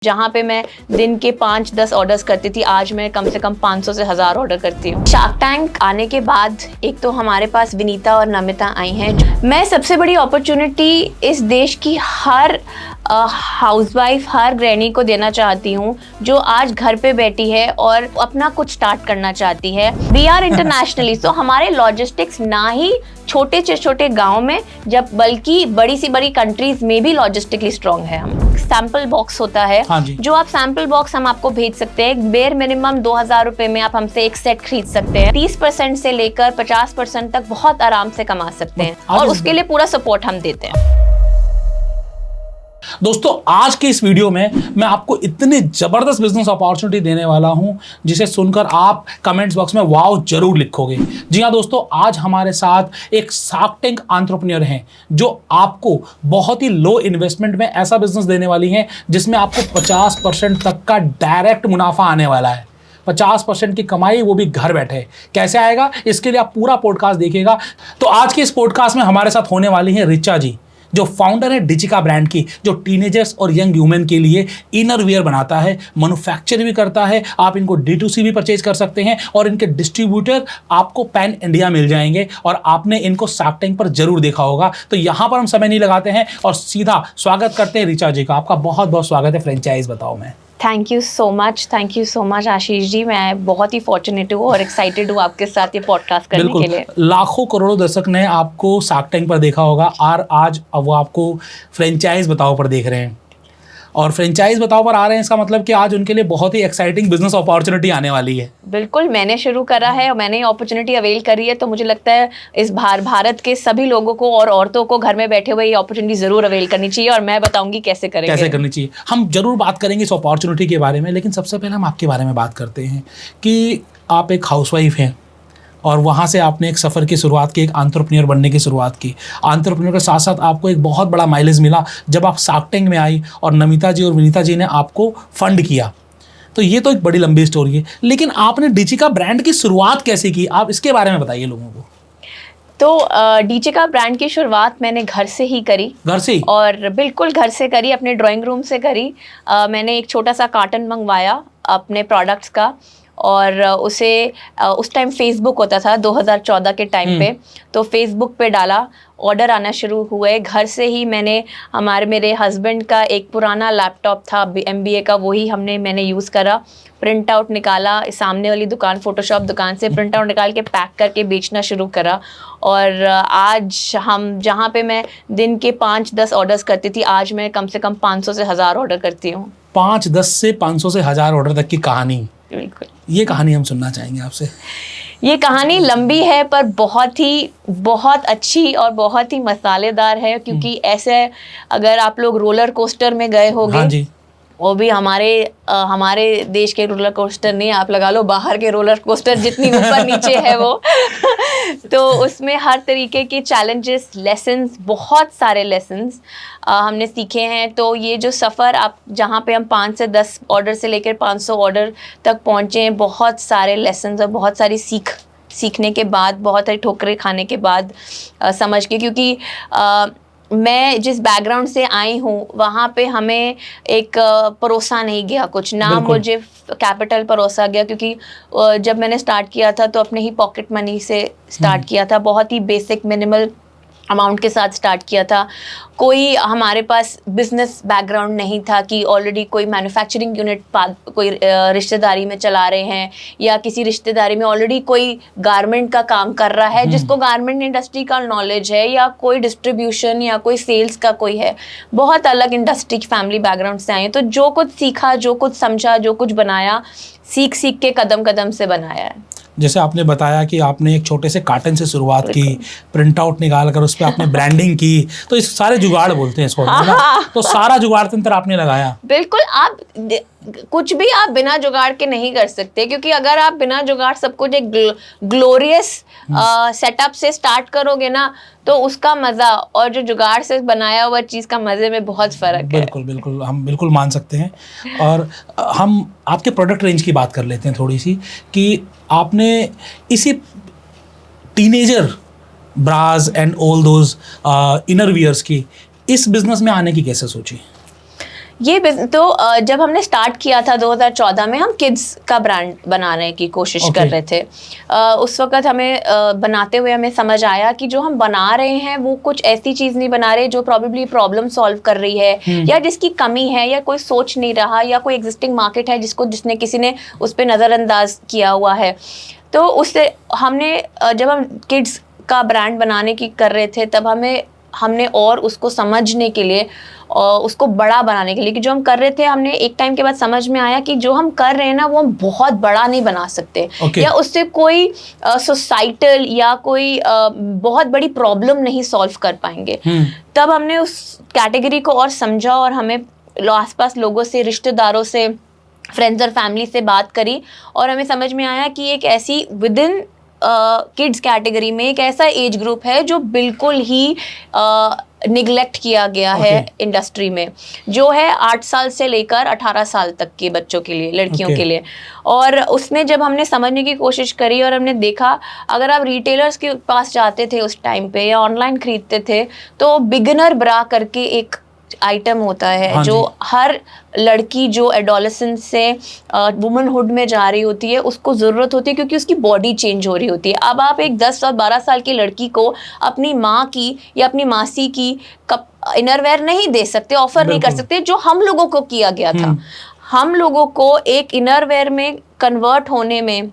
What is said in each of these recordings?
जहाँ पे मैं दिन के 5-10 ऑर्डर्स करती थी, आज मैं कम से कम 500 से 1000 ऑर्डर करती हूँ। शार्क टैंक आने के बाद एक तो हमारे पास विनीता और नमिता आई हैं। मैं सबसे बड़ी अपॉर्चुनिटी इस देश की हर हाउसवाइफ, हर गृहिणी को देना चाहती हूँ जो आज घर पे बैठी है और अपना कुछ स्टार्ट करना चाहती है। वी आर इंटरनेशनली, सो हमारे लॉजिस्टिक्स ना ही छोटे से छोटे गाँव में जब बल्कि बड़ी सी बड़ी कंट्रीज में भी लॉजिस्टिकली स्ट्रॉन्ग है। हम सैंपल बॉक्स होता है, हाँ जी। जो आप सैंपल बॉक्स हम आपको भेज सकते हैं। बेयर मिनिमम 2000 रुपए में आप हमसे एक सेट खरीद सकते हैं। 30% से लेकर 50% तक बहुत आराम से कमा सकते हैं और उसके लिए पूरा सपोर्ट हम देते हैं। दोस्तों, आज के इस वीडियो में मैं आपको इतनी जबरदस्त बिजनेस अपॉर्चुनिटी देने वाला हूं जिसे सुनकर आप कमेंट्स बॉक्स में वाओ जरूर लिखोगे। जी हां दोस्तों, आज हमारे साथ एक शार्क टैंक एंटरप्रेन्योर हैं जो आपको बहुत ही लो इन्वेस्टमेंट में ऐसा बिजनेस देने वाली हैं जिसमें आपको 50% तक का डायरेक्ट मुनाफा आने वाला है। 50% की कमाई, वो भी घर बैठे। कैसे आएगा, इसके लिए आप पूरा पॉडकास्ट देखिएगा। तो आज के इस पॉडकास्ट में हमारे साथ होने वाली हैं रिचा जी, जो फाउंडर है डिजिका ब्रांड की, जो टीनेजर्स और यंग ह्यूमन के लिए इनर वियर बनाता है, मैन्युफैक्चर भी करता है। आप इनको D2C भी परचेज कर सकते हैं और इनके डिस्ट्रीब्यूटर आपको पैन इंडिया मिल जाएंगे। और आपने इनको शार्क टैंक पर जरूर देखा होगा। तो यहाँ पर हम समय नहीं लगाते हैं और सीधा स्वागत करते हैं रिचा जी का। आपका बहुत बहुत स्वागत है। फ्रेंचाइज बताओ। मैं thank you so much Ashish ji. मैं बहुत ही फॉर्चुनेट हूँ और एक्साइटेड हूँ आपके साथ ये पॉडकास्ट करने के लिए। लाखों करोड़ों दर्शक ने आपको शार्क टैंक पर देखा होगा और आज अब वो आपको फ्रेंचाइज बताओ पर देख रहे हैं। और फ्रेंचाइज बताओ पर आ रहे हैं, इसका मतलब कि आज उनके लिए बहुत ही एक्साइटिंग बिजनेस अपॉर्चुनिटी आने वाली है। बिल्कुल, मैंने शुरू करा है और मैंने अपॉर्चुनिटी अवेल करी है। तो मुझे लगता है इस भारत के सभी लोगों को और औरतों को घर में बैठे हुए ये अपॉर्चुनिटी जरूर अवेल करनी चाहिए और मैं बताऊंगी कैसे करेंगे। कैसे करनी चाहिए, हम जरूर बात करेंगे इस अपॉर्चुनिटी के बारे में। लेकिन सबसे पहले हम आपके बारे में बात करते हैं कि आप एक हाउसवाइफ हैं और वहाँ से आपने एक सफ़र की शुरुआत की, एक एंटरप्रेन्योर बनने की शुरुआत की। एंटरप्रेन्योर के साथ साथ आपको एक बहुत बड़ा माइलेज मिला जब आप शार्क टैंक में आई और नमिता जी और विनीता जी ने आपको फंड किया। तो ये तो एक बड़ी लंबी स्टोरी है, लेकिन आपने डिजिका ब्रांड की शुरुआत कैसे की, आप इसके बारे में बताइए लोगों को। तो डिजिका ब्रांड की शुरुआत मैंने घर से ही करी। घर से ही? और बिल्कुल घर से करी, अपने ड्राइंग रूम से करी। मैंने एक छोटा सा कार्टन मंगवाया अपने प्रोडक्ट्स का और उसे उस टाइम फेसबुक होता था 2014 के टाइम पे, तो फेसबुक पे डाला, ऑर्डर आना शुरू हुए। घर से ही मैंने मेरे हस्बैंड का एक पुराना लैपटॉप था MBA का, वही मैंने यूज़ करा। प्रिंट आउट निकाला, सामने वाली दुकान फोटोशॉप दुकान से प्रिंट आउट निकाल के पैक करके बेचना शुरू करा। और आज हम जहाँ पे मैं दिन के 5-10 ऑर्डर्स करती थी, आज मैं कम से कम 500 से 1000 ऑर्डर करती हूँ। 5-10 से 500 से 1000 ऑर्डर तक की कहानी। बिल्कुल, ये कहानी हम सुनना चाहेंगे आपसे। ये कहानी लंबी है पर बहुत अच्छी और बहुत ही मसालेदार है। क्योंकि ऐसे अगर आप लोग रोलर कोस्टर में गए होंगे, हाँ जी, वो भी हमारे देश के रोलर कोस्टर नहीं, आप लगा लो बाहर के रोलर कोस्टर जितनी ऊपर नीचे है वो तो उसमें हर तरीके के चैलेंजेस, लेसन्स, बहुत सारे लेसन्स हमने सीखे हैं। तो ये जो सफ़र आप जहाँ पे हम 5 से 10 ऑर्डर से लेकर 500 ऑर्डर तक पहुँचे हैं, बहुत सारे लेसन्स और बहुत सारी सीखने के बाद, बहुत सारी ठोकरें खाने के बाद समझ के, क्योंकि मैं जिस बैकग्राउंड से आई हूँ वहाँ पे हमें एक परोसा नहीं गया कुछ ना, मुझे कैपिटल परोसा गया। क्योंकि जब मैंने स्टार्ट किया था तो अपने ही पॉकेट मनी से स्टार्ट किया था, बहुत ही बेसिक मिनिमल अमाउंट के साथ स्टार्ट किया था। कोई हमारे पास बिजनेस बैकग्राउंड नहीं था कि ऑलरेडी कोई मैन्युफैक्चरिंग यूनिट कोई रिश्तेदारी में चला रहे हैं या किसी रिश्तेदारी में ऑलरेडी कोई गारमेंट का काम कर रहा है जिसको गारमेंट इंडस्ट्री का नॉलेज है, या कोई डिस्ट्रीब्यूशन या कोई सेल्स का कोई है। बहुत अलग इंडस्ट्री फैमिली बैकग्राउंड से आए हैं। तो जो कुछ सीखा, जो कुछ समझा, जो कुछ बनाया, सीख के कदम कदम से बनाया है। जैसे आपने बताया कि आपने एक छोटे से कार्टन से शुरुआत की, प्रिंट आउट निकाल कर उस पर आपने ब्रांडिंग की, तो इस सारे जुगाड़ बोलते हैं इसको, तो सारा जुगाड़ तंत्र आपने लगाया। बिल्कुल, आप कुछ भी आप बिना जुगाड़ के नहीं कर सकते। क्योंकि अगर आप बिना जुगाड़ सब कुछ एक ग्लोरियस सेटअप से स्टार्ट करोगे ना, तो उसका मज़ा और जो जुगाड़ से बनाया हुआ चीज़ का मज़े में बहुत फ़र्क है। बिल्कुल बिल्कुल, हम बिल्कुल मान सकते हैं। और हम आपके प्रोडक्ट रेंज की बात कर लेते हैं थोड़ी सी, कि आपने इसी teenager bras and all those inner wears की इस बिज़नेस में आने की कैसे सोची? जब हमने स्टार्ट किया था 2014 में, हम किड्स का ब्रांड बनाने की कोशिश कर रहे थे। उस वक्त हमें बनाते हुए हमें समझ आया कि जो हम बना रहे हैं वो कुछ ऐसी चीज़ नहीं बना रहे जो प्रॉबेबली प्रॉब्लम सॉल्व कर रही है, या जिसकी कमी है, या कोई सोच नहीं रहा, या कोई एग्जिस्टिंग मार्केट है जिसने किसी ने उस पर नज़रअंदाज किया हुआ है। तो उससे हमने जब हम किड्स का ब्रांड बनाने की कर रहे थे, तब हमने और उसको समझने के लिए और उसको बड़ा बनाने के लिए कि जो हम कर रहे थे, हमने एक टाइम के बाद समझ में आया कि जो हम कर रहे हैं ना वो हम बहुत बड़ा नहीं बना सकते, या उससे कोई सोसाइटल या कोई बहुत बड़ी प्रॉब्लम नहीं सॉल्व कर पाएंगे। तब हमने उस कैटेगरी को और समझा और हमें आसपास लोगों से, रिश्तेदारों से, फ्रेंड्स और फैमिली से बात करी, और हमें समझ में आया कि एक ऐसी विद इन किड्स कैटेगरी में एक ऐसा एज ग्रुप है जो बिल्कुल ही निगलेक्ट किया गया है इंडस्ट्री में, जो है 8 साल से लेकर 18 साल तक के बच्चों के लिए, लड़कियों के लिए। और उसमें जब हमने समझने की कोशिश करी और हमने देखा, अगर आप रिटेलर्स के पास जाते थे उस टाइम पे या ऑनलाइन खरीदते थे, तो बिगिनर ब्रा करके एक आइटम होता है जो हर लड़की जो एडोलेसेंस से वुमनहुड में जा रही होती है उसको ज़रूरत होती है, क्योंकि उसकी बॉडी चेंज हो रही होती है। अब आप एक 10 और 12 साल की लड़की को अपनी माँ की या अपनी मासी की इनरवेयर नहीं दे सकते, ऑफर नहीं कर सकते, जो हम लोगों को किया गया था। हम लोगों को एक इनरवेयर में कन्वर्ट होने में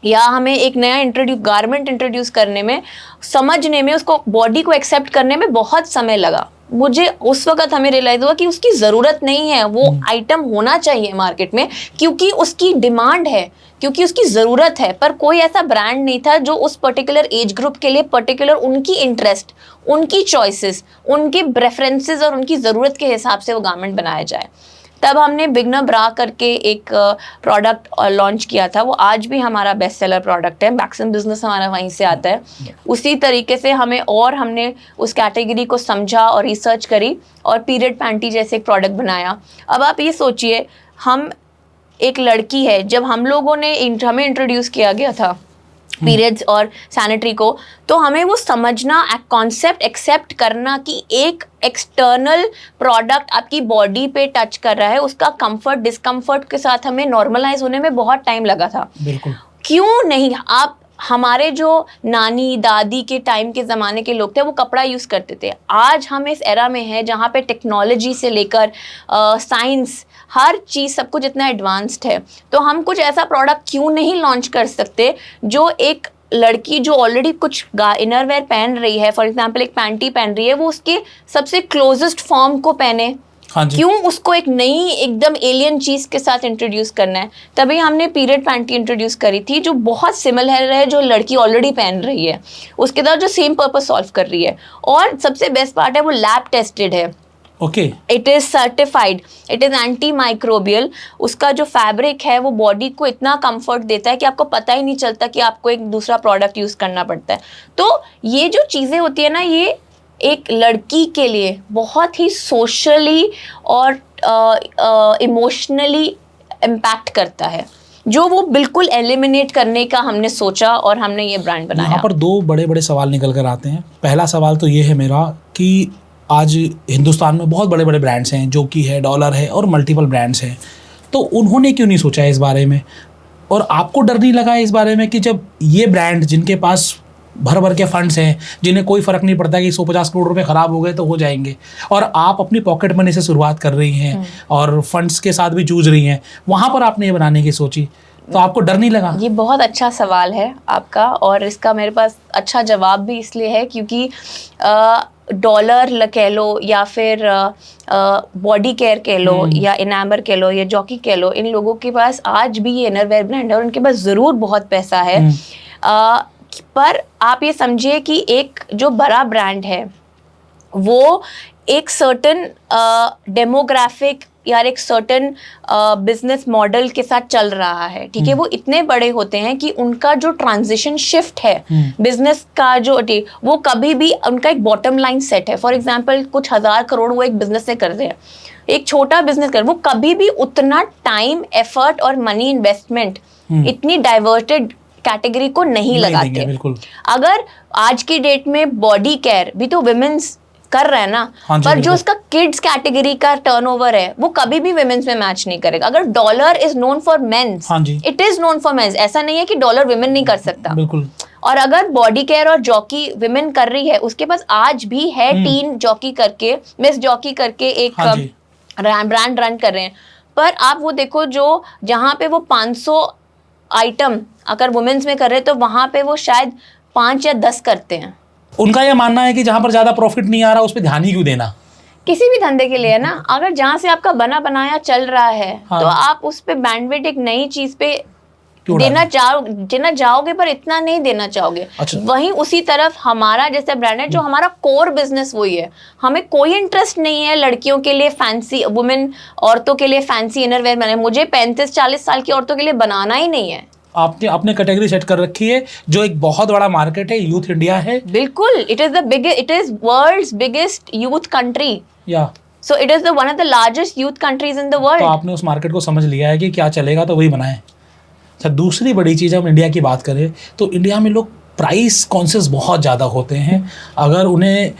या हमें एक नया गारमेंट इंट्रोड्यूस करने में, समझने में, उसको बॉडी को एक्सेप्ट करने में बहुत समय लगा। मुझे उस वक्त हमें रियलाइज हुआ कि उसकी ज़रूरत नहीं है, वो आइटम होना चाहिए मार्केट में क्योंकि उसकी डिमांड है, क्योंकि उसकी ज़रूरत है, पर कोई ऐसा ब्रांड नहीं था जो उस पर्टिकुलर एज ग्रुप के लिए पर्टिकुलर उनकी इंटरेस्ट, उनकी चॉइसेस, उनके प्रेफरेंसेस और उनकी ज़रूरत के हिसाब से वो गारमेंट बनाया जाए। तब हमने बिगनर ब्रा करके एक प्रोडक्ट लॉन्च किया था, वो आज भी हमारा बेस्ट सेलर प्रोडक्ट है, मैक्सिमम बिजनेस हमारा वहीं से आता है। उसी तरीके से हमने उस कैटेगरी को समझा और रिसर्च करी और पीरियड पैंटी जैसे एक प्रोडक्ट बनाया। अब आप ये सोचिए, हम एक लड़की है, जब हम लोगों ने हमें इंट्रोड्यूस किया गया था पीरियड्स और सैनिटरी को, तो हमें वो समझना, कॉन्सेप्ट एक्सेप्ट करना कि एक एक्सटर्नल प्रोडक्ट आपकी बॉडी पे टच कर रहा है, उसका कंफर्ट डिस्कम्फर्ट के साथ हमें नॉर्मलाइज होने में बहुत टाइम लगा था। बिल्कुल। क्यों नहीं, आप हमारे जो नानी दादी के टाइम के ज़माने के लोग थे वो कपड़ा यूज़ करते थे। आज हम इस एरा में हैं जहाँ पे टेक्नोलॉजी से लेकर साइंस, हर चीज़, सब कुछ इतना एडवांस्ड है, तो हम कुछ ऐसा प्रोडक्ट क्यों नहीं लॉन्च कर सकते जो एक लड़की जो ऑलरेडी कुछ इनरवेयर पहन रही है, फॉर एग्जांपल एक पैंटी पहन रही है, वो उसके सबसे क्लोजेस्ट फॉर्म को पहने। क्यों उसको एक नई एकदम एलियन चीज़ के साथ इंट्रोड्यूस करना है? तभी हमने पीरियड पैंटी इंट्रोड्यूस करी थी जो बहुत सिमिलर है, जो लड़की ऑलरेडी पहन रही है, उसके साथ जो सेम पर्पस सॉल्व कर रही है। और सबसे बेस्ट पार्ट है, वो लैब टेस्टेड है। It is certified, it is anti microbial. उसका जो फैब्रिक है वो बॉडी को इतना कंफर्ट देता है कि आपको पता ही नहीं चलता कि आपको एक दूसरा प्रोडक्ट यूज़ करना पड़ता है। तो ये जो चीज़ें होती है ना, ये एक लड़की के लिए बहुत ही सोशली और इमोशनली इम्पैक्ट करता है, जो वो बिल्कुल एलिमिनेट करने का हमने सोचा और हमने ये ब्रांड बनाया। यहाँ पर 2 बड़े बड़े सवाल निकल कर आते हैं। पहला सवाल तो ये है मेरा कि आज हिंदुस्तान में बहुत बड़े बड़े ब्रांड्स हैं, जो कि है डॉलर है और मल्टीपल ब्रांड्स हैं, तो उन्होंने क्यों नहीं सोचा इस बारे में? और आपको डर नहीं लगा इस बारे में कि जब ये ब्रांड, जिनके पास भर भर के फंड्स हैं, जिन्हें कोई फ़र्क नहीं पड़ता कि 150 करोड़ रुपए ख़राब हो गए तो हो जाएंगे, और आप अपनी पॉकेट मनी से शुरुआत कर रही हैं और फंड्स के साथ भी जूझ रही हैं, वहाँ पर आपने ये बनाने की सोची, तो आपको डर नहीं लगा? ये बहुत अच्छा सवाल है आपका, और इसका मेरे पास अच्छा जवाब भी इसलिए है क्योंकि डॉलर कह लो या फिर बॉडी केयर कह लो या इनामर कह लो या जॉकी कह लो, इन लोगों के पास आज भी ये इनरवेयर ब्रांड है और उनके पास ज़रूर बहुत पैसा है। पर आप ये समझिए कि एक जो बड़ा ब्रांड है वो एक सर्टन डेमोग्राफिक या एक सर्टन बिजनेस मॉडल के साथ चल रहा है, ठीक है। वो इतने बड़े होते हैं कि उनका जो ट्रांजिशन शिफ्ट है बिजनेस का, जो वो कभी भी उनका एक बॉटम लाइन सेट है। फॉर एग्जांपल कुछ 1000 करोड़ वो एक बिजनेस से कर रहे हैं, एक छोटा बिजनेस कर, वो कभी भी उतना टाइम, एफर्ट और मनी इन्वेस्टमेंट इतनी डाइवर्टेड कैटेगरी को नहीं लगाते। बिल्कुल। अगर आज की डेट में बॉडी केयर भी तो विमेंस कर रहा है ना, हाँ जी, पर जो बिल्कुल। उसका किड्स कैटेगरी का टर्नओवर है वो कभी भी विमेन्स में मैच नहीं करेगा। अगर dollar is known for men's, हाँ जी। It is known for men's. ऐसा नहीं है कि डॉलर विमेन नहीं कर सकता। बिल्कुल। और अगर बॉडी केयर और जॉकी विमेन कर रही है, उसके पास आज भी है टीन जॉकी करके, मिस जॉकी करके एक हाँ जी। ब्रांड रन कर रहे हैं। पर आप वो देखो, जो जहां पे वो 500 आइटम अगर वुमेन्स में कर रहे हैं, तो वहां पे वो शायद 5 या 10 करते हैं। उनका यह मानना है कि जहां पर ज्यादा प्रॉफिट नहीं आ रहा उस पर ध्यान ही क्यों देना। किसी भी धंधे के लिए है ना, अगर जहां से आपका बना बनाया चल रहा है, हाँ। तो आप उस पे बैंडविड्थ एक नई चीज पे क्यों देना चाहोगे, पर इतना नहीं देना चाहोगे। अच्छा। वहीं उसी तरफ हमारा जैसे ब्रांड है, जो हमारा कोर बिजनेस वही है। हमें कोई इंटरेस्ट नहीं है लड़कियों के लिए फैंसी, वुमेन औरतों के लिए फैंसी इनरवेयर बनाए। मुझे 35-40 साल की औरतों के लिए बनाना ही नहीं है। आपने अपने कैटेगरी सेट कर रखी है, जो एक बहुत बड़ा मार्केट है, यूथ इंडिया है। बिल्कुल, it is world's biggest youth country. Yeah so it is one of the largest youth countries in the तो वर्ल्ड। आपने उस मार्केट को समझ लिया है कि क्या चलेगा तो वही बनाएं। अच्छा, दूसरी बड़ी चीज़, हम इंडिया की बात करें तो इंडिया में लोग प्राइस कॉन्शियस बहुत ज़्यादा होते हैं। अगर उन्हें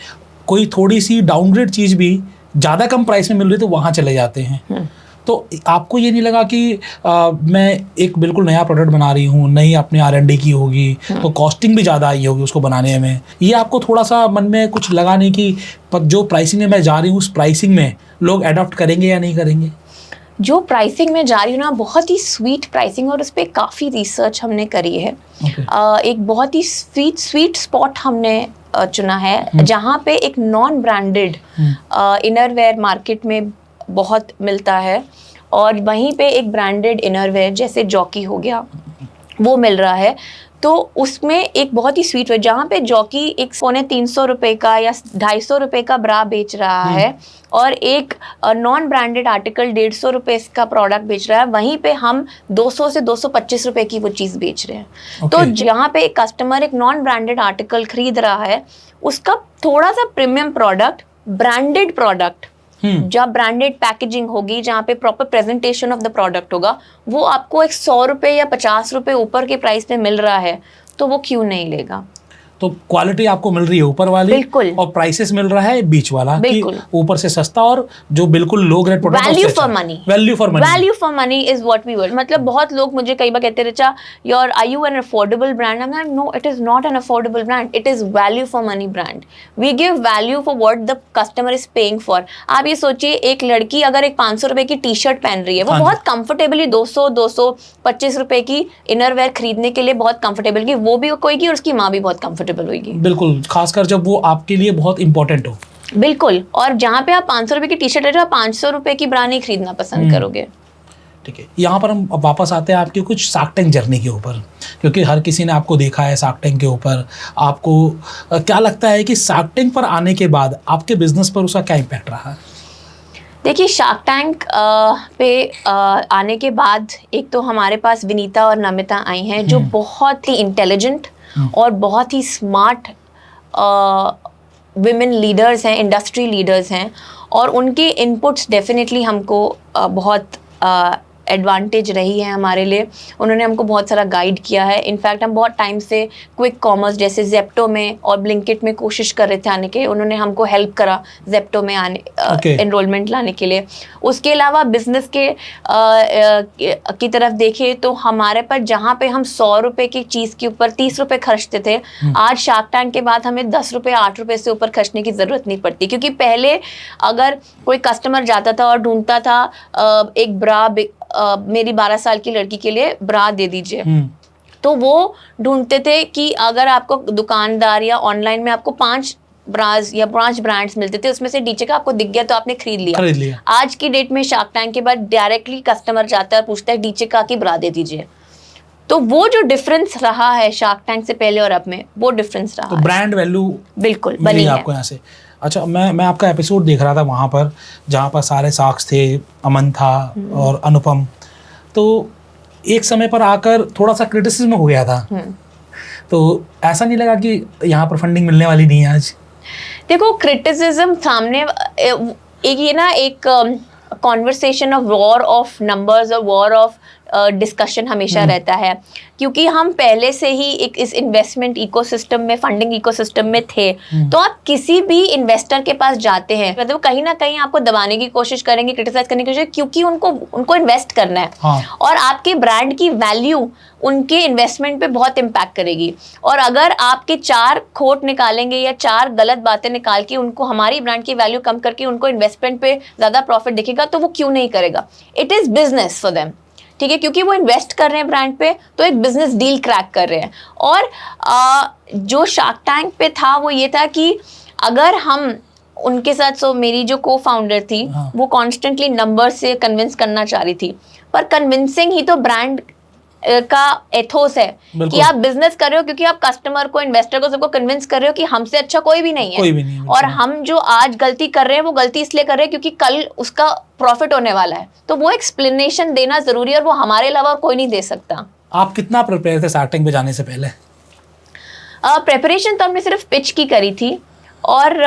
कोई थोड़ी सी डाउनग्रेड चीज़ भी ज़्यादा कम प्राइस में मिल रही तो वहाँ चले जाते हैं। तो आपको ये नहीं लगा कि मैं एक बिल्कुल नया प्रोडक्ट बना रही हूँ, नई अपने R&D की होगी, तो कॉस्टिंग भी ज़्यादा आई होगी उसको बनाने में, ये आपको थोड़ा सा मन में कुछ लगा नहीं कि जो प्राइसिंग में मैं जा रही हूँ उस प्राइसिंग में लोग अडॉप्ट करेंगे या नहीं करेंगे? जो प्राइसिंग में जा रही हूँ ना, बहुत ही स्वीट प्राइसिंग, और उस पर काफ़ी रिसर्च हमने करी है। एक बहुत ही स्वीट स्पॉट हमने चुना है, जहाँ पे एक नॉन ब्रांडेड इनरवेयर मार्केट में बहुत मिलता है, और वहीं पे एक ब्रांडेड इनरवेयर जैसे जॉकी हो गया वो मिल रहा है। तो उसमें एक बहुत ही स्वीट वे, जहाँ पे जॉकी एक 350 रुपये का या 250 रुपये का ब्रा बेच रहा है, और एक नॉन ब्रांडेड आर्टिकल 150 रुपये का प्रोडक्ट बेच रहा है, वहीं पे हम 200 से 225 रुपये की वो चीज़ बेच रहे हैं। तो जहाँ पे एक कस्टमर एक नॉन ब्रांडेड आर्टिकल खरीद रहा है, उसका थोड़ा सा प्रीमियम प्रोडक्ट, ब्रांडेड प्रोडक्ट, जब ब्रांडेड पैकेजिंग होगी, जहाँ पे proper presentation of the product होगा, वो आपको एक 100 रुपये या 50 रुपये ऊपर के प्राइस पे मिल रहा है, तो वो क्यों नहीं लेगा। तो क्वालिटी आपको मिल रही है ऊपर वाली, बिल्कुल, और प्राइसेस मिल रहा है बीच वाला, बिल्कुल, ऊपर से सस्ता और जो बिल्कुल low grade product, value for money. Value for money is what we want. मतलब बहुत लोग मुझे कई बार कहते रचा, your are you an affordable brand? I am like, no, it is not an affordable brand, it is value for money brand. We give value for what the customer is paying for. आप ये सोचिए, एक लड़की अगर एक 500 रुपए की T shirt पहन रही है, वो बहुत कंफर्टेबली 225 रुपए की इनरवेयर खरीदने के लिए बहुत कंफर्टेबल की वो भी होगी, और उसकी माँ भी बहुत कंफर्टेबल होगी। बिल्कुल, खासकर जब वो आपके लिए बहुत इंपॉर्टेंट हो। बिल्कुल, और जहाँ पे आप 500 रुपए की टी शर्ट ले रहे हो, 500 रुपए की ब्रांड ही खरीदना पसंद करोगे। ठीक है, यहाँ पर हम अब वापस आते हैं आपकी कुछ शार्क टैंक जर्नी के ऊपर, क्योंकि हर किसी ने आपको देखा है शार्क टैंक के ऊपर। आपको क्या लगता है कि शार्क टैंक पर आने के बाद आपके बिजनेस पर उसका क्या इम्पैक्ट रहा? देखिए, शार्क टैंक पे आने के बाद एक तो हमारे पास विनीता और नमिता आई हैं, जो बहुत ही इंटेलिजेंट और बहुत ही स्मार्ट विमेन लीडर्स हैं, इंडस्ट्री लीडर्स हैं, और उनके इनपुट्स डेफिनेटली हमको बहुत एडवांटेज रही है हमारे लिए। उन्होंने हमको बहुत सारा गाइड किया है। इनफैक्ट हम बहुत टाइम से क्विक कॉमर्स जैसे जेप्टो में और ब्लिंकिट में कोशिश कर रहे थे आने के, उन्होंने हमको हेल्प करा जेप्टो में आने एनरोलमेंट लाने के लिए। उसके अलावा बिजनेस के की तरफ देखें तो हमारे पर जहाँ पे हम 100 रुपये की चीज़ के ऊपर 30 रुपये खर्चते थे, आज शार्क टैंक के बाद हमें 10 रुपये 8 रुपये से ऊपर खर्चने की ज़रूरत नहीं पड़ती। क्योंकि पहले अगर कोई कस्टमर जाता था और ढूंढता था एक ब्रा, मेरी 12 साल की लड़की के लिए ब्रा दे दीजिए, तो वो ढूंढते थे कि अगर आपको दुकानदार या ऑनलाइन में आपको 5 ब्राज या 5 ब्रांड्स मिलते थे, उसमें से डीचे का आपको दिख गया तो आपने खरीद लिया। आज की डेट में शार्क टैंक के बाद डायरेक्टली कस्टमर जाता है और पूछता है डीचे का की ब्रा दे दीजिए। तो वो जो डिफरेंस रहा है शार्क टैंक से पहले और अब में, वो डिफरेंस रहा। तो ब्रांड वैल्यू बिल्कुल बनी है आपको यहाँ से। अच्छा, मैं आपका एपिसोड देख रहा था वहाँ पर, जहाँ पर सारे शार्क्स थे, अमन था और अनुपम। तो एक समय पर आकर थोड़ा सा क्रिटिसिज्म हो गया था, तो ऐसा नहीं लगा कि यहाँ पर फंडिंग मिलने वाली नहीं है आज? देखो, क्रिटिसिज्म सामने एक ये ना एक conversation of war of numbers और वॉर ऑफ डिस्कशन हमेशा रहता है, क्योंकि हम पहले से ही एक इस इन्वेस्टमेंट इकोसिस्टम में, फंडिंग इकोसिस्टम में थे। तो आप किसी भी इन्वेस्टर के पास जाते हैं, मतलब कहीं ना कहीं आपको दबाने की कोशिश करेंगे, क्रिटिसाइज करने की कोशिश, क्योंकि उनको इन्वेस्ट करना है। हाँ। और आपके ब्रांड की वैल्यू उनके इन्वेस्टमेंट पे बहुत इम्पैक्ट करेगी। और अगर आपके 4 खोट निकालेंगे या 4 गलत बातें निकाल के उनको हमारी ब्रांड की वैल्यू कम करके उनको इन्वेस्टमेंट पे ज़्यादा प्रॉफिट दिखेगा, तो वो क्यों नहीं करेगा? It is business for them, ठीक है, क्योंकि वो इन्वेस्ट कर रहे हैं ब्रांड पे, तो एक बिजनेस डील क्रैक कर रहे हैं। और जो शार्क टैंक पे था वो ये था कि अगर हम उनके साथ, मेरी जो को फाउंडर थी, वो कॉन्स्टेंटली नंबर से कन्विंस करना चाह रही थी, पर कन्विंसिंग ही तो ब्रांड का एथोस है कि आप बिजनेस कर रहे हो, क्योंकि आप कस्टमर को, इन्वेस्टर को, सबको कन्विंस कर रहे हो कि हमसे अच्छा कोई भी नहीं है। और हम जो आज गलती कर रहे हैं वो गलती इसलिए कर रहे हैं क्योंकि कल उसका प्रॉफिट होने वाला है। तो वो एक्सप्लेनेशन देना जरूरी है, और वो हमारे अलावा कोई नहीं दे सकता। आप कितना प्रिपेयर थे शार्क टैंक पे जाने से पहले? प्रेपरेशन तो हमने सिर्फ पिच की करी थी, और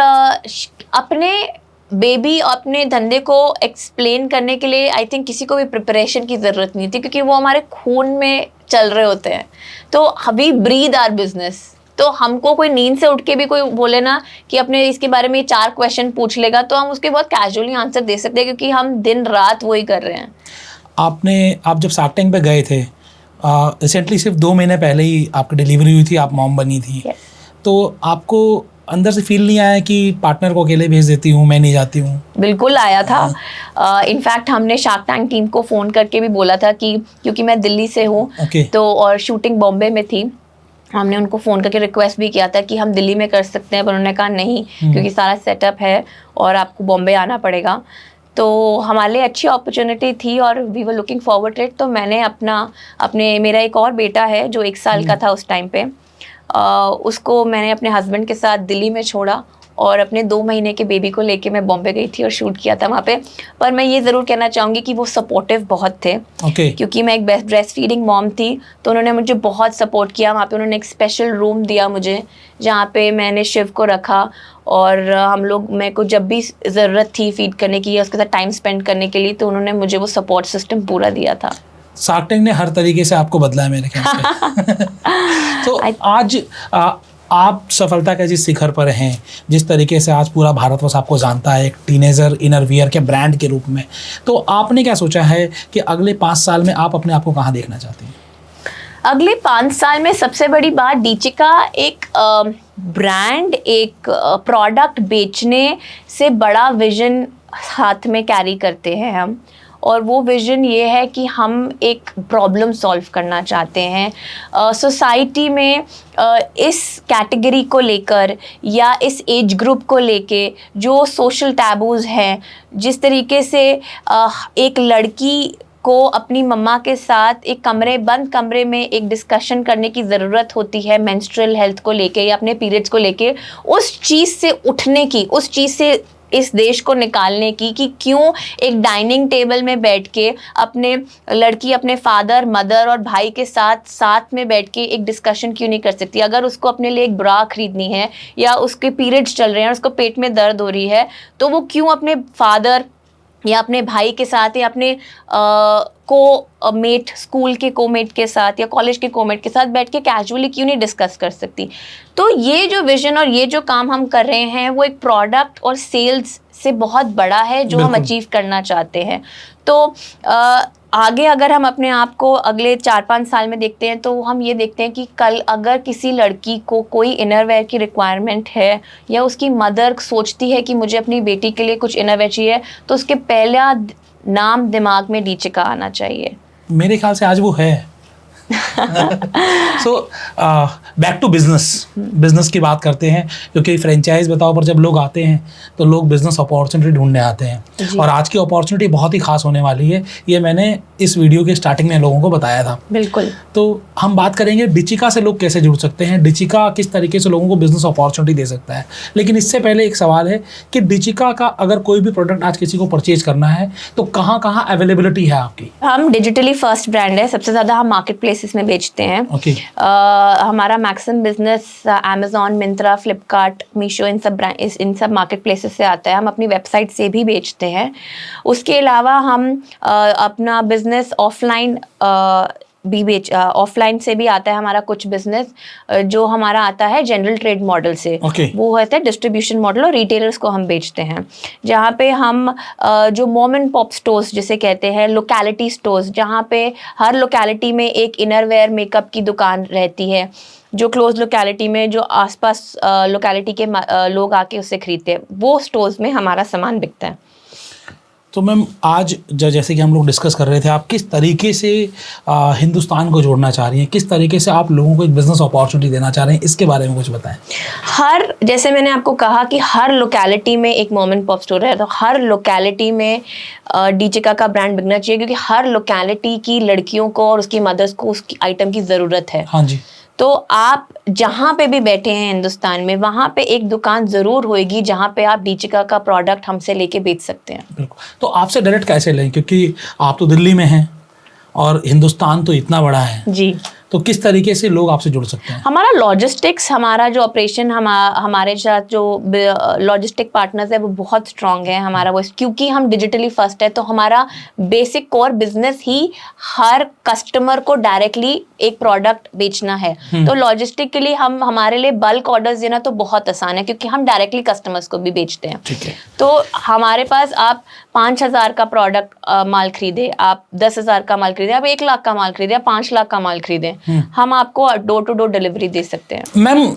अपने बेबी, अपने धंधे को एक्सप्लेन करने के लिए आई थिंक किसी को भी प्रिपरेशन की ज़रूरत नहीं थी, क्योंकि वो हमारे खून में चल रहे होते हैं। तो वी ब्रीद आवर बिजनेस। तो हमको कोई नींद से उठ के भी कोई बोले ना कि अपने इसके बारे में 4 क्वेश्चन पूछ लेगा, तो हम उसके बहुत कैजुअली आंसर दे सकते हैं, क्योंकि हम दिन रात वही कर रहे हैं। आप जब शार्क टैंक पे गए थे, रिसेंटली सिर्फ 2 महीने पहले ही आपकी डिलीवरी हुई थी, आप मॉम बनी थी। तो आपको अंदर से फील नहीं आया कि पार्टनर को अकेले भेज देती हूँ, मैं नहीं जाती हूँ? बिल्कुल आया था। इनफैक्ट हमने शार्क टैंक टीम को फ़ोन करके भी बोला था कि, क्योंकि मैं दिल्ली से हूँ, तो और शूटिंग बॉम्बे में थी, हमने उनको फ़ोन करके रिक्वेस्ट भी किया था कि हम दिल्ली में कर सकते हैं, पर उन्होंने कहा नहीं, क्योंकि सारा सेटअप है और आपको बॉम्बे आना पड़ेगा। तो हमारे लिए अच्छी अपॉर्चुनिटी थी और we were looking forward it. तो मैंने मेरा एक और बेटा है जो 1 साल का था उस टाइम पे, उसको मैंने अपने हस्बैंड के साथ दिल्ली में छोड़ा, और अपने 2 महीने के बेबी को लेके मैं बॉम्बे गई थी और शूट किया था वहाँ पे। पर मैं ये ज़रूर कहना चाहूँगी कि वो सपोर्टिव बहुत थे, क्योंकि मैं एक ब्रेस्ट फीडिंग मॉम थी, तो उन्होंने मुझे बहुत सपोर्ट किया। वहाँ पे उन्होंने एक स्पेशल रूम दिया मुझे, जहाँ पे मैंने शिव को रखा, और हम लोग, मेरे को जब भी ज़रूरत थी फीड करने की या उसके साथ टाइम स्पेंड करने के लिए, तो उन्होंने मुझे वो सपोर्ट सिस्टम पूरा दिया था। शार्क टैंक ने हर तरीके से आपको बदला है मेरे ख्याल से। तो आज आप सफलता के जिस शिखर पर हैं, जिस तरीके से आज पूरा भारतवर्ष आपको जानता है एक टीनेजर इनरवियर के ब्रांड के रूप में, तो आपने क्या सोचा है कि अगले 5 साल में आप अपने आप को कहाँ देखना चाहती हैं? अगले 5 साल में सबसे बड़ी बात, डीचिका एक ब्रांड, एक प्रोडक्ट बेचने से बड़ा विजन हाथ में कैरी करते हैं हम, और वो विज़न ये है कि हम एक प्रॉब्लम सॉल्व करना चाहते हैं सोसाइटी में। इस कैटेगरी को लेकर या इस एज ग्रुप को लेके जो सोशल टैबूज़ हैं, जिस तरीके से एक लड़की को अपनी मम्मा के साथ एक बंद कमरे में एक डिस्कशन करने की ज़रूरत होती है मेंस्ट्रुअल हेल्थ को लेके या अपने पीरियड्स को लेके, उस चीज़ से उठने की, उस चीज़ से इस देश को निकालने की, कि क्यों एक डाइनिंग टेबल में बैठ के अपने लड़की अपने फादर, मदर और भाई के साथ में बैठ के एक डिस्कशन क्यों नहीं कर सकती। अगर उसको अपने लिए एक ब्रा खरीदनी है या उसके पीरियड्स चल रहे हैं, उसको पेट में दर्द हो रही है, तो वो क्यों अपने फादर या अपने भाई के साथ या अपने को-मेट, स्कूल के को-मेट के साथ या कॉलेज के को-मेट के साथ बैठ के कैजुअली क्यों नहीं डिस्कस कर सकती। तो ये जो विजन और ये जो काम हम कर रहे हैं वो एक प्रोडक्ट और सेल्स से बहुत बड़ा है जो हम अचीव करना चाहते हैं। तो आगे अगर हम अपने आप को अगले 4-5 साल में देखते हैं, तो हम ये देखते हैं कि कल अगर किसी लड़की को कोई इनरवेयर की रिक्वायरमेंट है या उसकी मदर सोचती है कि मुझे अपनी बेटी के लिए कुछ इनरवेयर चाहिए, तो उसके पहला नाम दिमाग में डीचिका आना चाहिए। मेरे ख्याल से आज वो है। सो बैक टू बिजनेस की बात करते हैं, क्योंकि फ्रेंचाइज बताओ पर जब लोग आते हैं तो लोग बिजनेस अपॉर्चुनिटी ढूंढने आते हैं, और आज की अपॉर्चुनिटी बहुत ही खास होने वाली है। ये मैंने इस वीडियो के स्टार्टिंग में लोगों को बताया था। बिल्कुल। तो हम बात करेंगे डीचिका से लोग कैसे जुड़ सकते हैं, डीचिका किस तरीके से लोगों को बिजनेस अपॉर्चुनिटी दे सकता है। लेकिन इससे पहले एक सवाल है कि डीचिका का अगर कोई भी प्रोडक्ट आज किसी को परचेज करना है तो कहाँ कहाँ अवेलेबिलिटी है आपकी? हम डिजिटली फर्स्ट ब्रांड है, सबसे ज़्यादा हम मार्केट प्लेसेस में में बेचते हैं। ओके। हमारा maximum business Amazon, Myntra, Flipkart, Meesho इन सब मार्केट प्लेसेस से आता है। हम अपनी वेबसाइट से भी बेचते हैं। उसके अलावा हम अपना बिजनेस ऑफलाइन ऑफलाइन से भी आता है हमारा कुछ बिजनेस, जो हमारा आता है जनरल ट्रेड मॉडल से। वो होता है डिस्ट्रीब्यूशन मॉडल, और रिटेलर्स को हम बेचते हैं, जहाँ पे हम जो मॉम एंड पॉप स्टोर्स जिसे कहते हैं, लोकेलिटी स्टोर्स, जहाँ पे हर लोकेलिटी में एक इनरवेयर मेकअप की दुकान रहती है, जो क्लोज लोकेलिटी में जो आसपास लोकेलिटी के लोग आके उससे खरीदते हैं, वो स्टोर्स में हमारा सामान बिकता है। तो मैम आज जैसे कि हम लोग डिस्कस कर रहे थे, आप किस तरीके से हिंदुस्तान को जोड़ना चाह रही हैं, किस तरीके से आप लोगों को एक बिजनेस अपॉर्चुनिटी देना चाह रहे हैं, इसके बारे में कुछ बताएं। जैसे मैंने आपको कहा कि हर लोकेलिटी में एक मॉम एंड पॉप स्टोर है, तो हर लोकेलिटी में डीचिका का ब्रांड बिकना चाहिए, क्योंकि हर लोकेलिटी की लड़कियों को और उसकी मदर्स को उसकी आइटम की ज़रूरत है। हाँ जी। तो आप जहाँ पे भी बैठे हैं हिंदुस्तान में, वहाँ पे एक दुकान ज़रूर होएगी जहाँ पे आप डीचिका का प्रोडक्ट हमसे लेके बेच सकते हैं। बिल्कुल। तो आपसे डायरेक्ट कैसे लें, क्योंकि आप तो दिल्ली में हैं और हिंदुस्तान तो इतना बड़ा है जी, तो किस तरीके से लोग आपसे जुड़ सकते हैं? हमारा लॉजिस्टिक्स, हमारा जो ऑपरेशन, हमारे साथ जो लॉजिस्टिक पार्टनर्स है वो बहुत स्ट्रांग है हमारा, वो क्योंकि हम डिजिटली फर्स्ट है, तो हमारा बेसिक कोर बिजनेस ही हर कस्टमर को डायरेक्टली एक प्रोडक्ट बेचना है। तो लॉजिस्टिक के लिए हमारे लिए बल्क ऑर्डर्स देना तो बहुत आसान है, क्योंकि हम डायरेक्टली कस्टमर्स को भी बेचते हैं। ठीक है। तो हमारे पास आप 5,000 का प्रोडक्ट माल खरीदे, आप 10,000 का माल खरीदे, आप 1 लाख का माल खरीदे, आप 5 लाख का माल खरीदे, हम आपको डोर टू डोर डिलीवरी दे सकते हैं। मैम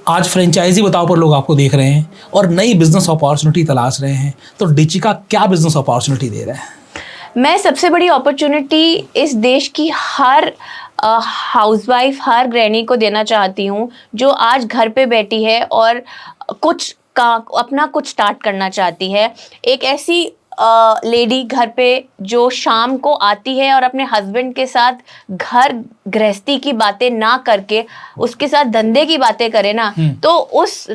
आज फ्रेंचाइजी बताओ पर लोग आपको देख रहे हैं और नई बिजनेस अपॉर्चुनिटी तलाश रहे हैं, तो डीचिका क्या बिजनेस अपॉर्चुनिटी दे रहा है? मैं सबसे बड़ी अपॉर्चुनिटी इस देश की हर हाउसवाइफ, हर गृहिणी को देना चाहती हूँ, जो आज घर पे बैठी है और अपना कुछ स्टार्ट करना चाहती है। एक ऐसी लेडी घर पे जो शाम को आती है और अपने हस्बैंड के साथ घर गृहस्थी की बातें ना करके उसके साथ धंधे की बातें करे ना, तो उस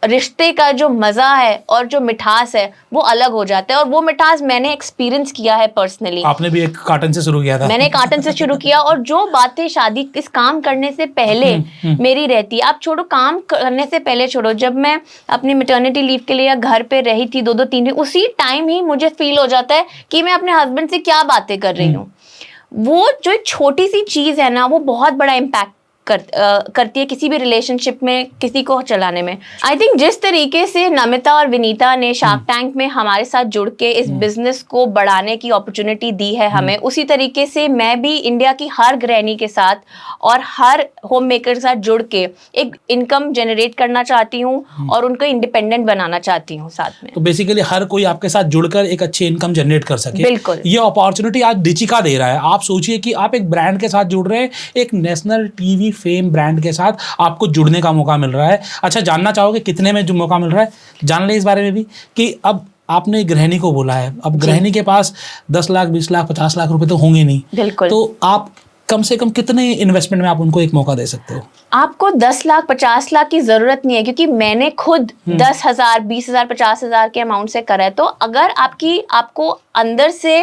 रिश्ते का जो मज़ा है और जो मिठास है वो अलग हो जाता है। और वो मिठास मैंने एक्सपीरियंस किया है पर्सनली। आपने भी एक कार्टन से शुरू किया था। मैंने कार्टन से शुरू किया, और जो बातें शादी इस काम करने से पहले मेरी रहती, आप छोड़ो काम करने से पहले छोड़ो, जब मैं अपनी मैटरनिटी लीव के लिए घर पे रही थी 2-3 दिन, उसी टाइम ही मुझे फील हो जाता है कि मैं अपने हस्बैंड से क्या बातें कर रही हूँ। वो जो एक छोटी सी चीज़ है ना, वो बहुत बड़ा इम्पैक्ट करती है किसी भी रिलेशनशिप में, किसी को चलाने में। आई थिंक जिस तरीके से नमिता और विनीता ने शार्क टैंक में हमारे साथ जुड़ के इस बिजनेस को बढ़ाने की अपॉर्चुनिटी दी है हमें, उसी तरीके से मैं भी इंडिया की हर गृहिणी के साथ और हर होम मेकर के साथ जुड़ के एक इनकम जनरेट करना चाहती हूँ और उनको इंडिपेंडेंट बनाना चाहती हूँ साथ में। तो बेसिकली हर कोई आपके साथ जुड़कर एक अच्छी इनकम जनरेट कर सके। बिल्कुल, ये अपॉर्चुनिटी आज डीचिका दे रहा है। आप सोचिए कि आप एक ब्रांड के साथ जुड़ रहे हैं, एक नेशनल टीवी फेम ब्रांड के साथ आपको जुड़ने का मौका मिल रहा है। अच्छा, जानना चाहोगे कितने में जो मौका मिल रहा है? जान लें इस बारे में भी कि अब आपने गृहिणी को बोला है, अब गृहिणी के पास 10 लाख, 20 लाख, 50 लाख रुपए तो होंगे नहीं। बिल्कुल। तो आप कम से कम कितने इन्वेस्टमेंट में आप उनको एक मौका दे सकते हो? आपको 10 लाख 50 लाख की जरूरत नहीं है, क्योंकि मैंने खुद 10,000, 20,000, 50,000 के अमाउंट से करा है। तो अगर आपको अंदर से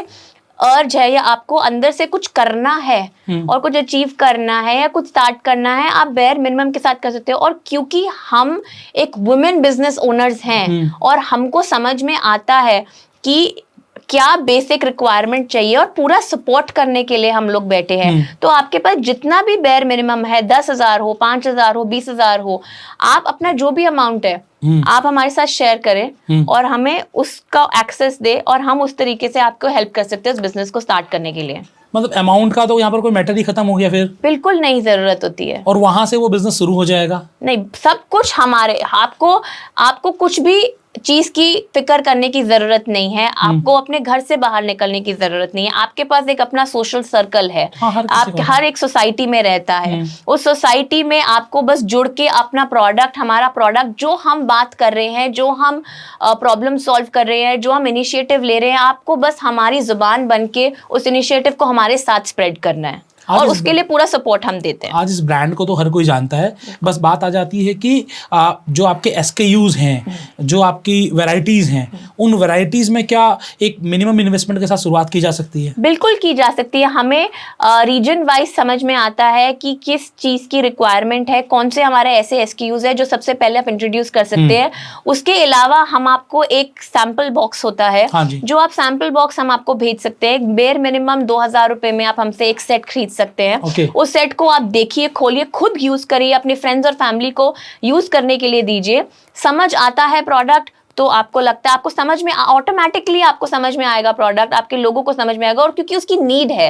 अर्ज है या आपको अंदर से कुछ करना है और कुछ अचीव करना है या कुछ स्टार्ट करना है, आप बेयर मिनिमम के साथ कर सकते हो। और क्योंकि हम एक वुमेन बिजनेस ओनर्स हैं और हमको समझ में आता है कि क्या बेसिक रिक्वायरमेंट चाहिए और पूरा सपोर्ट करने के लिए हम लोग बैठे हैं, तो आपके पास जितना भी बेयर मिनिमम है, 10,000 हो, 5,000 हो, 20,000 हो, आप अपना जो भी अमाउंट है आप हमारे साथ शेयर करें और हमें उसका एक्सेस दे, और हम उस तरीके से आपको हेल्प कर सकते हैं इस बिजनेस को स्टार्ट करने के लिए। मतलब अमाउंट का तो यहाँ पर कोई मैटर ही खत्म हो गया फिर? बिल्कुल नहीं, जरूरत होती है। और वहां से वो बिजनेस शुरू हो जाएगा? नहीं, सब कुछ हमारे, आपको कुछ भी चीज की फिक्र करने की जरूरत नहीं है। आपको अपने घर से बाहर निकलने की जरूरत नहीं है। आपके पास एक अपना सोशल सर्कल है। आप हर एक सोसाइटी में रहता है, उस सोसाइटी में आपको बस जुड़ के अपना प्रोडक्ट, हमारा प्रोडक्ट जो हम बात कर रहे हैं, जो हम प्रॉब्लम सॉल्व कर रहे हैं, जो हम इनिशिएटिव ले रहे हैं, आपको बस हमारी जुबान बन के उस इनिशिएटिव को हमारे साथ स्प्रेड करना है। और उसके लिए पूरा सपोर्ट हम देते हैं। आज इस ब्रांड को तो हर कोई जानता है, बस बात आ जाती है कि जो आपके SKUs हैं, जो आपकी वैरायटीज़ हैं, उन वैरायटीज़ में क्या एक मिनिमम इन्वेस्टमेंट के साथ शुरुआत की जा सकती है? बिल्कुल की जा सकती है। हमें रीजन वाइज समझ में आता है कि किस चीज़ की रिक्वायरमेंट है, कौन से हमारे ऐसे SKUs है जो सबसे पहले आप इंट्रोड्यूस कर सकते हैं। उसके अलावा हम आपको एक सैम्पल बॉक्स होता है, हाँ जी। जो आप सैम्पल बॉक्स हम आपको भेज सकते हैं। बेयर मिनिमम 2000 रुपए में आप हमसे एक सेट खरीद सकते हैं। Okay. उस सेट को आप देखिए, खोलिए, खुद यूज करिए, अपने फ्रेंड्स और फैमिली को यूज करने के लिए दीजिए। समझ आता है प्रोडक्ट तो आपको लगता है, आपको समझ में ऑटोमेटिकली आपको समझ में आएगा प्रोडक्ट, आपके लोगों को समझ में आएगा, और क्योंकि उसकी नीड है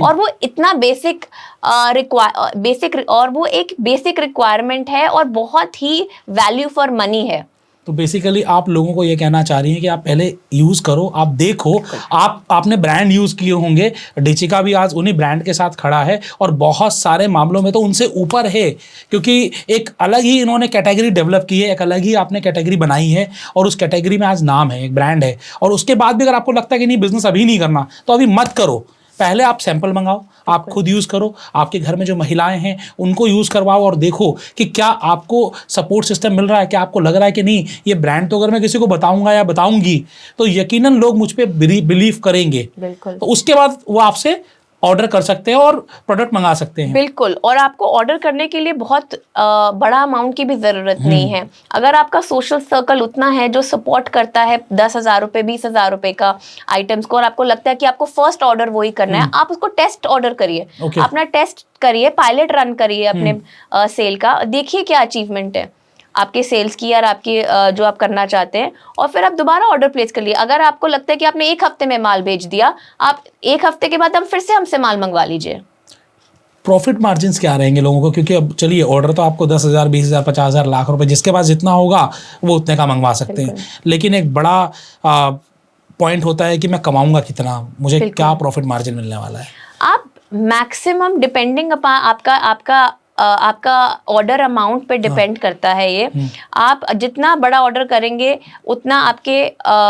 और वो इतना बेसिक और वो एक बेसिक रिक्वायरमेंट है और बहुत ही वैल्यू फॉर मनी है। तो बेसिकली आप लोगों को ये कहना चाह रही हैं कि आप पहले यूज़ करो, आप देखो, आपने ब्रांड यूज़ किए होंगे। डिचिका भी आज उन्हीं ब्रांड के साथ खड़ा है और बहुत सारे मामलों में तो उनसे ऊपर है, क्योंकि एक अलग ही इन्होंने कैटेगरी डेवलप की है, एक अलग ही आपने कैटेगरी बनाई है और उस कैटेगरी में आज नाम है, एक ब्रांड है। और उसके बाद भी अगर आपको लगता है कि नहीं बिजनेस अभी नहीं करना, तो अभी मत करो, पहले आप सैंपल मंगाओ, आप खुद यूज़ करो, आपके घर में जो महिलाएं हैं उनको यूज़ करवाओ और देखो कि क्या आपको सपोर्ट सिस्टम मिल रहा है, क्या आपको लग रहा है कि नहीं ये ब्रांड तो अगर मैं किसी को बताऊंगा या बताऊंगी तो यकीनन लोग मुझ पे बिलीव करेंगे। बिल्कुल। तो उसके बाद वो आपसे ऑर्डर कर सकते हैं और प्रोडक्ट मंगा सकते हैं। बिल्कुल। और आपको ऑर्डर करने के लिए बहुत बड़ा अमाउंट की भी ज़रूरत नहीं है। अगर आपका सोशल सर्कल उतना है जो सपोर्ट करता है 10,000 रुपये 20,000 रुपये का आइटम्स को, और आपको लगता है कि आपको फर्स्ट ऑर्डर वही करना है, आप उसको टेस्ट ऑर्डर करिए। अपना टेस्ट करिए, पायलट रन करिए अपने सेल का, देखिए क्या अचीवमेंट है आपके सेल्स की और आपकी जो आप करना चाहते हैं, और फिर आप दोबारा ऑर्डर प्लेस कर लिए। अगर आपको लगता है कि आपने एक हफ्ते में माल भेज दिया, आप एक हफ्ते के बाद हम फिर से हमसे माल मंगवा लीजिए। प्रॉफिट मार्जिन्स क्या रहेंगे लोगों को? क्योंकि अब चलिए ऑर्डर तो आपको 10,000 20,000 50,000 लाख रुपए जिसके पास जितना होगा वो उतने का मंगवा सकते हैं, लेकिन एक बड़ा पॉइंट होता है कि मैं कमाऊंगा कितना, मुझे क्या प्रॉफिट मार्जिन मिलने वाला है। आप मैक्सिमम डिपेंडिंग अपॉन आपका ऑर्डर अमाउंट पे डिपेंड करता है ये। आप जितना बड़ा ऑर्डर करेंगे उतना आपके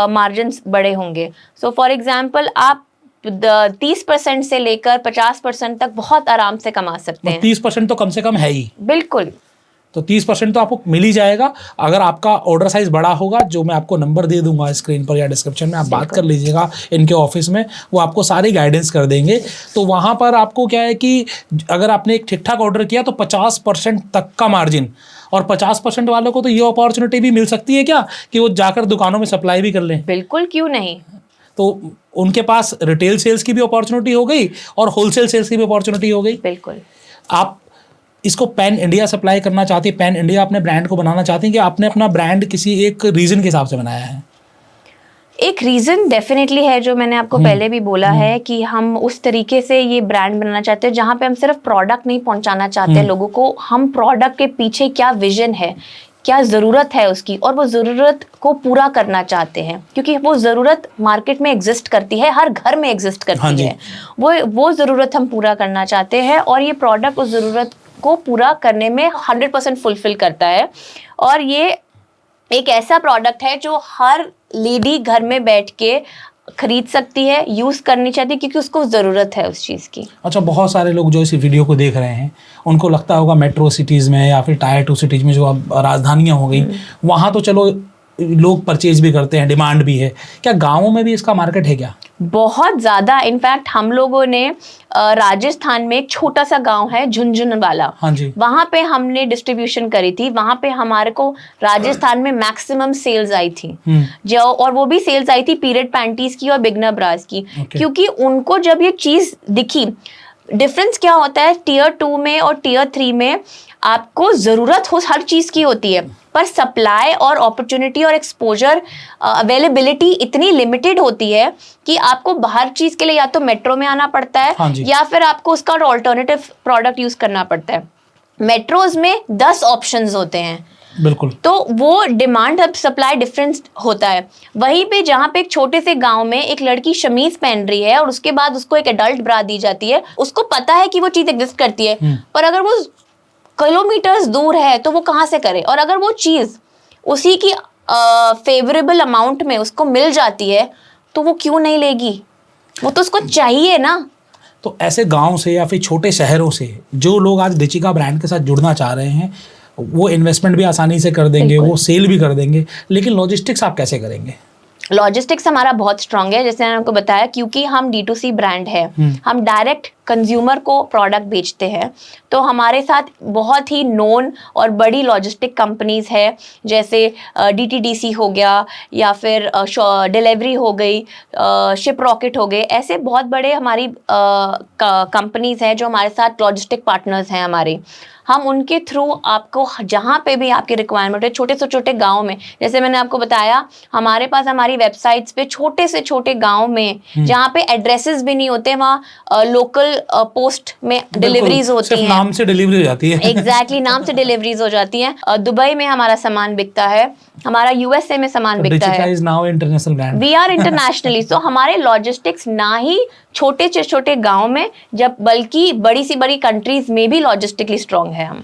मार्जिन्स बड़े होंगे। सो फॉर एग्जांपल आप 30% से लेकर 50% तक बहुत आराम से कमा सकते हैं। 30% तो कम से कम है ही। बिल्कुल। तो 30% तो आपको मिल ही जाएगा अगर आपका ऑर्डर साइज बड़ा होगा, जो मैं आपको नंबर दे दूंगा स्क्रीन पर या डिस्क्रिप्शन में, आप बात कर लीजिएगा इनके ऑफिस में, वो आपको सारी गाइडेंस कर देंगे। तो वहाँ पर आपको क्या है कि अगर आपने एक ठीक ठाक ऑर्डर किया तो 50% तक का मार्जिन, और 50% वालों को तो ये अपॉर्चुनिटी भी मिल सकती है क्या कि वो जाकर दुकानों में सप्लाई भी कर लें। बिल्कुल, क्यों नहीं। तो उनके पास रिटेल सेल्स की भी अपॉर्चुनिटी हो गई और होलसेल सेल्स की भी अपॉर्चुनिटी हो गई। बिल्कुल। आप इसको पैन इंडिया सप्लाई करना चाहती है, पैन इंडिया अपने ब्रांड को बनाना चाहती हैं कि आपने अपना ब्रांड किसी एक रीजन के हिसाब से बनाया है? एक रीज़न डेफिनेटली है, जो मैंने आपको पहले भी बोला है कि हम उस तरीके से ये ब्रांड बनाना चाहते हैं जहाँ पे हम सिर्फ प्रोडक्ट नहीं पहुँचाना चाहते लोगों को, हम प्रोडक्ट के पीछे क्या विजन है, क्या ज़रूरत है उसकी, और वो ज़रूरत को पूरा करना चाहते हैं, क्योंकि वो ज़रूरत मार्केट में एग्जिस्ट करती है, हर घर में एग्जिस्ट करती है। वो ज़रूरत हम पूरा करना चाहते हैं और ये प्रोडक्ट उस ज़रूरत को पूरा करने में 100% फुलफिल करता है। और ये एक ऐसा प्रोडक्ट है जो हर लेडी घर में बैठ के खरीद सकती है, यूज़ करनी चाहती है, क्योंकि उसको ज़रूरत है उस चीज़ की। अच्छा, बहुत सारे लोग जो इस वीडियो को देख रहे हैं उनको लगता होगा मेट्रो सिटीज़ में या फिर टायर 2 सिटीज़ में जो अब राजधानियाँ हो गई, वहाँ तो चलो लोग परचेज भी करते हैं, डिमांड भी है, क्या गाँवों में भी इसका मार्केट है क्या? बहुत ज़्यादा। इनफैक्ट हम लोगों ने राजस्थान में एक छोटा सा गांव है झुंझुन वाला, हाँ जी, वहाँ पे हमने डिस्ट्रीब्यूशन करी थी। वहाँ पे हमारे को राजस्थान में मैक्सिमम सेल्स आई थी, जो और वो भी सेल्स आई थी पीरियड पैंटीज की और बिगनर ब्रास की, क्योंकि उनको जब ये चीज़ दिखी, डिफरेंस क्या होता है टियर 2 में और टियर 3 में, आपको ज़रूरत हो हर चीज़ की होती है, पर सप्लाई और अपॉर्चुनिटी और एक्सपोजर अवेलेबिलिटी इतनी लिमिटेड होती है कि आपको हर चीज़ के लिए या तो मेट्रो में आना पड़ता है, हाँ या फिर आपको उसका ऑल्टरनेटिव प्रोडक्ट यूज़ करना पड़ता है। मेट्रोज में 10 ऑप्शंस होते हैं, बिल्कुल, तो वो डिमांड अब सप्लाई डिफरेंस होता है। वहीं पे जहाँ पे एक छोटे से गांव में एक लड़की शमीज पहन रही है और उसके बाद उसको एक एडल्ट ब्रा दी जाती है, उसको पता है कि वो चीज़ एग्जिस्ट करती है, पर अगर वो किलोमीटर्स दूर है तो वो कहाँ से करे, और अगर वो चीज़ उसी की फेवरेबल अमाउंट में उसको मिल जाती है तो वो क्यों नहीं लेगी, वो तो उसको चाहिए ना। तो ऐसे गांव से या फिर छोटे शहरों से जो लोग आज डिचिका ब्रांड के साथ जुड़ना चाह रहे हैं, वो इन्वेस्टमेंट भी आसानी से कर देंगे, वो सेल भी कर देंगे, लेकिन लॉजिस्टिक्स आप कैसे करेंगे? लॉजिस्टिक्स हमारा बहुत स्ट्रांग है, जैसे मैंने आपको बताया, क्योंकि हम D2C ब्रांड है, हम डायरेक्ट कंज्यूमर को प्रोडक्ट बेचते हैं, तो हमारे साथ बहुत ही नोन और बड़ी लॉजिस्टिक कंपनीज है, जैसे DTDC हो गया, या फिर डिलीवरी हो गई, शिप रॉकेट हो गए, ऐसे बहुत बड़े हमारी कंपनीज हैं जो हमारे साथ लॉजिस्टिक पार्टनर्स हैं हमारे। हम उनके थ्रू आपको जहाँ पे भी आपकी रिक्वायरमेंट है, छोटे से छोटे गांव में, जैसे मैंने आपको बताया, हमारे पास हमारी वेबसाइट्स पे छोटे से छोटे गांव में जहाँ पे एड्रेसेस भी नहीं होते, वहाँ लोकल पोस्ट में डिलीवरीज होती हैं, नाम से डिलीवरी हो जाती है। एग्जैक्टली नाम से डिलीवरीज हो जाती हैं। दुबई में हमारा सामान बिकता है, हमारा USA में सामान बिकता है। is now international brand. We are internationally, so हमारे लॉजिस्टिक्स ना ही छोटे से छोटे गांव में, जब बल्कि बड़ी सी बड़ी कंट्रीज में भी लॉजिस्टिकली स्ट्रांग है हम।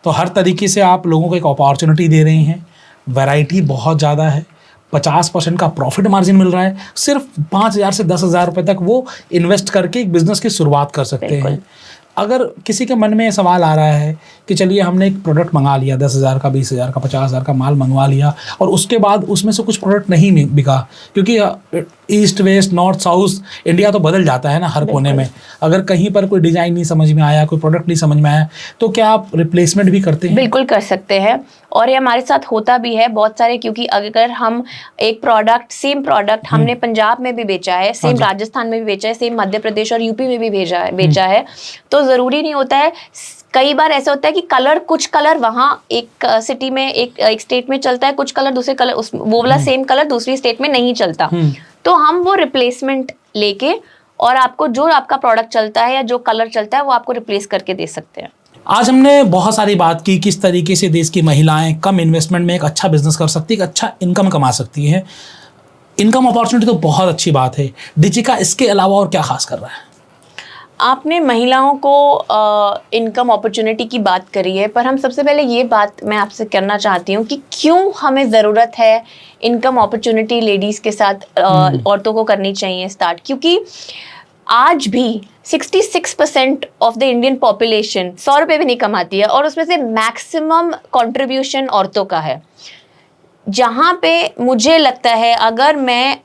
तो हर तरीके से आप लोगों को एक अपॉर्चुनिटी दे रही हैं, वैरायटी बहुत ज़्यादा है, 50% का प्रॉफिट मार्जिन मिल रहा है, सिर्फ 5,000 से 10,000 रुपये तक वो इन्वेस्ट करके एक बिजनेस की शुरुआत कर सकते हैं। अगर किसी के मन में ये सवाल आ रहा है कि चलिए हमने एक प्रोडक्ट मंगा लिया, 10,000 का, 20,000 का, 50,000 का माल मंगवा लिया, और उसके बाद उसमें से कुछ प्रोडक्ट नहीं बिका, क्योंकि east west north south India तो बदल जाता है ना हर कोने में, अगर कहीं पर कोई डिज़ाइन नहीं समझ में आया, कोई प्रोडक्ट नहीं समझ में आया, तो क्या आप रिप्लेसमेंट भी करते हैं? बिल्कुल कर सकते हैं, और ये हमारे साथ होता भी है बहुत सारे, क्योंकि अगर हम एक प्रोडक्ट, सेम प्रोडक्ट हमने पंजाब में भी बेचा है, सेम राजस्थान में भी बेचा है, सेम मध्य प्रदेश और UP में भी बेचा है, तो ज़रूरी नहीं होता है। कई बार ऐसा होता है कि कुछ कलर वहाँ एक सिटी में, एक स्टेट में चलता है, कुछ कलर दूसरे कलर, वो वाला सेम कलर दूसरी स्टेट में नहीं चलता, तो हम वो रिप्लेसमेंट लेके और आपको जो आपका प्रोडक्ट चलता है या जो कलर चलता है वो आपको रिप्लेस करके दे सकते हैं। आज हमने बहुत सारी बात की किस तरीके से देश की महिलाएं कम इन्वेस्टमेंट में एक अच्छा बिजनेस कर सकती है, एक अच्छा इनकम कमा सकती हैं। इनकम अपॉर्चुनिटी तो बहुत अच्छी बात है, डिचिका इसके अलावा और क्या खास कर रहा है? आपने महिलाओं को इनकम अपॉर्चुनिटी की बात करी है, पर हम सबसे पहले ये बात मैं आपसे करना चाहती हूँ कि क्यों हमें ज़रूरत है इनकम अपॉर्चुनिटी लेडीज़ के साथ, औरतों को करनी चाहिए स्टार्ट, क्योंकि आज भी 66% ऑफ द इंडियन पॉपुलेशन 100 रुपये भी नहीं कमाती है, और उसमें से मैक्सिमम कंट्रीब्यूशन औरतों का है। जहाँ पे मुझे लगता है अगर मैं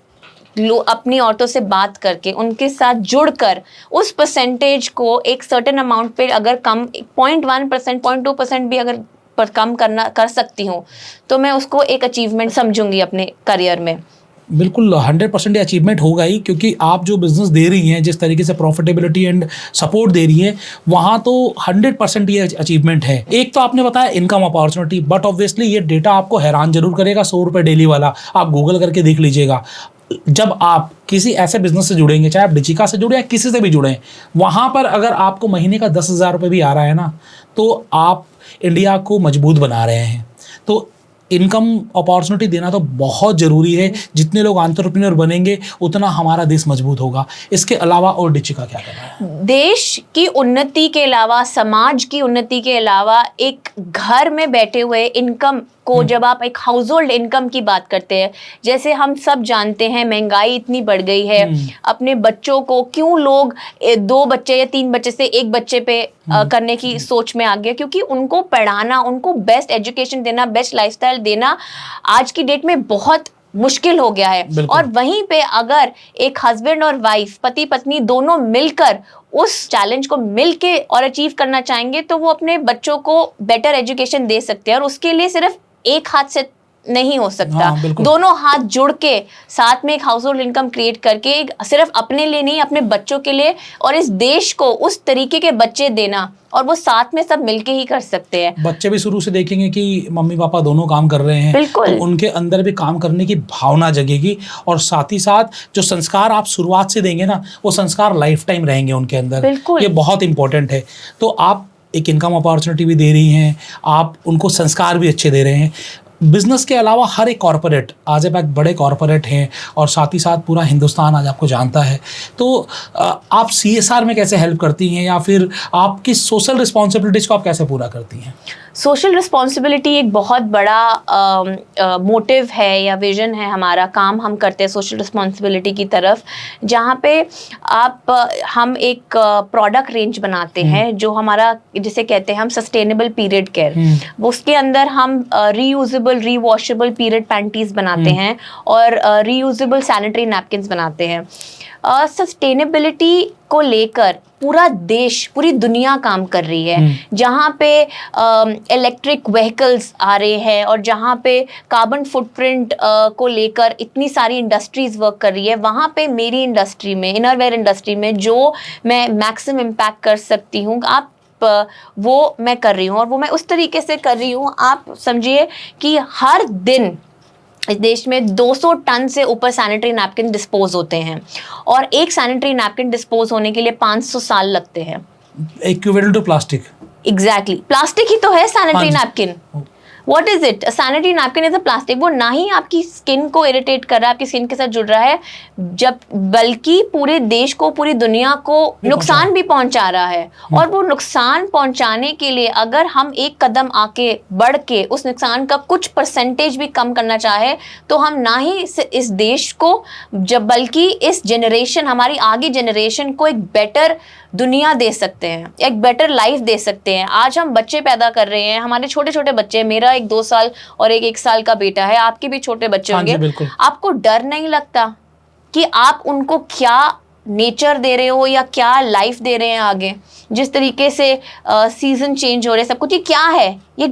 अपनी औरतों से बात करके उनके साथ जुड़कर उस परसेंटेज को एक सर्टेन अमाउंट पे अगर कम 0.1%, 0.2% भी अगर पर कम कर सकती हूँ, तो मैं उसको एक अचीवमेंट समझूंगी अपने करियर में। बिल्कुल 100% अचीवमेंट होगा ही, क्योंकि आप जो बिजनेस दे रही हैं, जिस तरीके से प्रॉफिटेबिलिटी एंड सपोर्ट दे रही हैं, वहाँ तो 100% ये अचीवमेंट है। एक तो आपने बताया इनकम अपॉर्चुनिटी, बट ऑब्वियसली ये डेटा आपको हैरान जरूर करेगा, 100 रुपये डेली वाला आप गूगल करके देख लीजिएगा। जब आप किसी ऐसे बिजनेस से जुड़ेंगे, चाहे आप डिचिका से जुड़े या किसी से भी जुड़े, वहाँ पर अगर आपको महीने का 10,000 रुपये भी आ रहा है ना, तो आप इंडिया को मजबूत बना रहे हैं। तो इनकम अपॉर्चुनिटी देना तो बहुत ज़रूरी है। जितने लोग एंटरप्रेन्योर बनेंगे उतना हमारा देश मजबूत होगा। इसके अलावा और डिचिका क्या कर रहा है? देश की उन्नति के अलावा, समाज की उन्नति के अलावा, एक घर में बैठे हुए इनकम को, जब आप एक हाउस होल्ड इनकम की बात करते हैं, जैसे हम सब जानते हैं महंगाई इतनी बढ़ गई है, अपने बच्चों को क्यों लोग 2 बच्चे या 3 बच्चे से 1 बच्चे पे करने की सोच में आ गया, क्योंकि उनको पढ़ाना, उनको बेस्ट एजुकेशन देना, बेस्ट लाइफस्टाइल देना आज की डेट में बहुत मुश्किल हो गया है। और वहीं पे अगर एक हस्बैंड और वाइफ, पति पत्नी दोनों मिलकर उस चैलेंज को मिलके और अचीव करना चाहेंगे, तो वो अपने बच्चों को बेटर एजुकेशन दे सकते हैं। और उसके लिए सिर्फ एक हाथ से नहीं हो सकता, दोनों हाथ जुड़ के साथ में एक हाउस होल्ड इनकम क्रिएट करके, सिर्फ अपने लिए नहीं, अपने बच्चों के लिए और इस देश को उस तरीके के बच्चे देना, और वो साथ में सब मिलके ही कर सकते हैं। बच्चे भी शुरू से देखेंगे कि मम्मी पापा दोनों काम कर रहे हैं, तो उनके अंदर भी काम करने की भावना जगेगी, और साथ ही साथ जो संस्कार आप शुरुआत से देंगे ना, वो संस्कार लाइफ टाइम रहेंगे उनके अंदर। ये बहुत इंपॉर्टेंट है। तो आप एक इनकम अपॉर्चुनिटी भी दे रही हैं, आप उनको संस्कार भी अच्छे दे रहे हैं। बिजनेस के अलावा हर एक कॉरपोरेट, आज आप एक बड़े कॉरपोरेट हैं और साथ ही साथ पूरा हिंदुस्तान आज आपको जानता है, तो आप CSR में कैसे हेल्प करती हैं या फिर आपकी सोशल रिस्पॉन्सिबिलिटीज़ को आप कैसे पूरा करती हैं? सोशल रिस्पॉन्सिबिलिटी एक बहुत बड़ा मोटिव है या विजन है हमारा। काम हम करते हैं सोशल रिस्पॉन्सिबिलिटी की तरफ, जहाँ पे हम एक प्रोडक्ट रेंज बनाते हैं जो हमारा, जिसे कहते हैं हम सस्टेनेबल पीरियड केयर। उसके अंदर हम रीयूजेबल रीवॉशेबल पीरियड पैंटीज बनाते हैं और रीयूजेबल सैनिटरी नैपकिन्स बनाते हैं। सस्टेनेबिलिटी को लेकर पूरा देश, पूरी दुनिया काम कर रही है। जहाँ पे इलेक्ट्रिक व्हीकल्स आ रहे हैं और जहाँ पे कार्बन फुटप्रिंट को लेकर इतनी सारी इंडस्ट्रीज वर्क कर रही है, वहाँ पे मेरी इंडस्ट्री में, इनरवेयर इंडस्ट्री में, जो मैं मैक्सिमम इम्पैक्ट कर सकती हूँ वो मैं कर रही हूँ। और वो मैं उस तरीके से कर रही हूँ, आप समझिए कि हर दिन इस देश में 200 टन से ऊपर सैनिटरी नैपकिन डिस्पोज होते हैं और एक सैनिटरी नैपकिन डिस्पोज होने के लिए 500 साल लगते हैं। Equivalent to plastic. Exactly, plastic ही तो है sanitary napkin. What is it? A sanitary napkin is a plastic। वो ना ही आपकी स्किन को इरिटेट कर रहा है, आपकी स्किन के साथ जुड़ रहा है, बल्कि पूरे देश को, पूरी दुनिया को नुकसान भी पहुंचा रहा है। और वो नुकसान पहुंचाने के लिए अगर हम एक कदम आके बढ़ के उस नुकसान का कुछ परसेंटेज भी कम करना चाहे, तो हम ना ही इस देश को, बल्कि इस जनरेशन, हमारी आगे जनरेशन को एक बेटर दुनिया दे सकते हैं, एक बेटर लाइफ दे सकते हैं। आज हम बच्चे पैदा कर रहे हैं, हमारे छोटे छोटे बच्चे, मेरा एक 2 साल और एक 1 साल का बेटा है, आपके भी छोटे बच्चे होंगे। आपको डर नहीं लगता कि आप उनको क्या नेचर दे रहे हो या क्या लाइफ दे रहे हैं आगे? जिस तरीके से सीजन चेंज हो रहे हैं, सब कुछ, ये क्या है? ये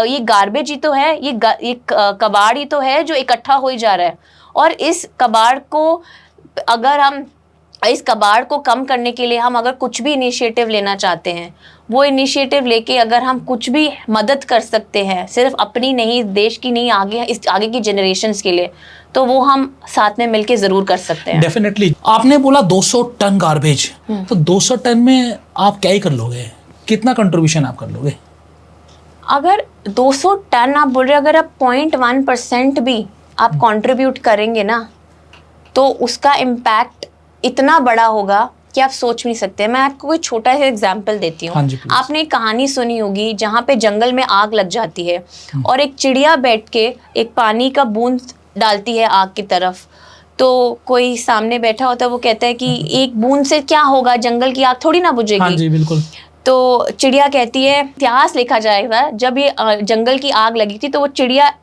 ये गार्बेज ही तो है, ये कबाड़ ही तो है जो इकट्ठा हो ही जा रहा है। और इस कबाड़ को कम करने के लिए हम अगर कुछ भी इनिशिएटिव लेना चाहते हैं, वो इनिशिएटिव लेके अगर हम कुछ भी मदद कर सकते हैं, सिर्फ अपनी नहीं, देश की नहीं, आगे की जनरेशन्स के लिए, तो वो हम साथ में मिलके जरूर कर सकते हैं। डेफिनेटली। आपने बोला 200 टन गार्बेज, तो 200 टन में आप क्या ही कर लोगे? कितना कंट्रीब्यूशन आप कर लोगे? अगर 200 टन आप बोल रहे, अगर आप 0.1% भी आप कंट्रीब्यूट करेंगे ना, तो उसका इम्पैक्ट इतना बड़ा होगा कि आप सोच नहीं सकते। मैं आपको कोई छोटा सा एग्जांपल देती हूँ। आपने एक कहानी सुनी होगी जहाँ पे जंगल में आग लग जाती है और एक चिड़िया बैठ के एक पानी का बूंद डालती है आग की तरफ। तो कोई सामने बैठा होता है, वो कहता है कि एक बूंद से क्या होगा, जंगल की आग थोड़ी ना बुझेगी। हाँ जी, बिल्कुल। तो चिड़िया कहती है, इतिहास लिखा जाएगा, जब ये जंगल की आग लगी थी तो वो चिड़िया